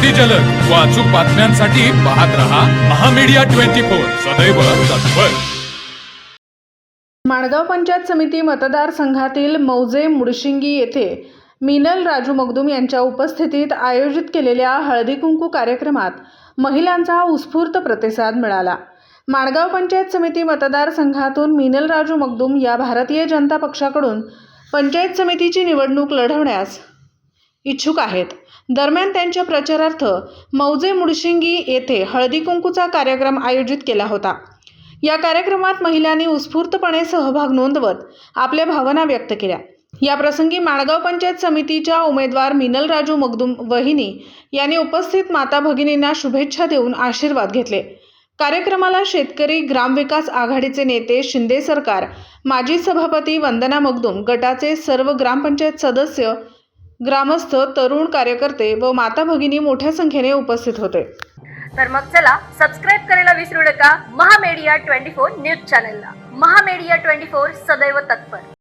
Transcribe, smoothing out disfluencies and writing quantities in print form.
अगदी जलद व अचूक बातम्यांसाठी पाहत रहा महामीडिया 24 सदैव तत्पर। माणगाव पंचायत समिती मतदारसंघातील मौजे मुडशिंगी येथे मिनल राजू मगदूम यांच्या उपस्थितीत आयोजित केलेल्या हळदी कुंकू कार्यक्रमात महिलांचा उत्स्फूर्त प्रतिसाद मिळाला। माणगाव पंचायत समिती मतदारसंघातून मिनल राजू मगदूम या भारतीय जनता पक्षाकडून पंचायत समितीची निवडणूक लढवण्यास इच्छुक आहेत। दरम्यान त्यांच्या प्रचारार्थ मौजे मुडशिंगी येथे हळदी कुंकूचा कार्यक्रम आयोजित केला होता। या कार्यक्रमात महिलांनी उत्स्फूर्तपणे सहभाग नोंदवत आपल्या भावना व्यक्त केल्या। या प्रसंगी माणगाव पंचायत समितीच्या उमेदवार मिनल राजू मगदूम वहिनी यांनी उपस्थित माता भगिनींना शुभेच्छा देऊन आशीर्वाद घेतले। कार्यक्रमाला शेतकरी ग्रामविकास आघाडीचे नेते, शिंदे सरकार, माजी सभापती वंदना मगदूम, गटाचे सर्व ग्रामपंचायत सदस्य, ग्रामस्थ, तरुण कार्यकर्ते व माता भगिनी मोठ्या संख्येने उपस्थित होते। तर मग चला सबस्क्राईब करायला विसरू नका महामीडिया 24 न्यूज चॅनलला। महामीडिया 24 सदैव तत्पर।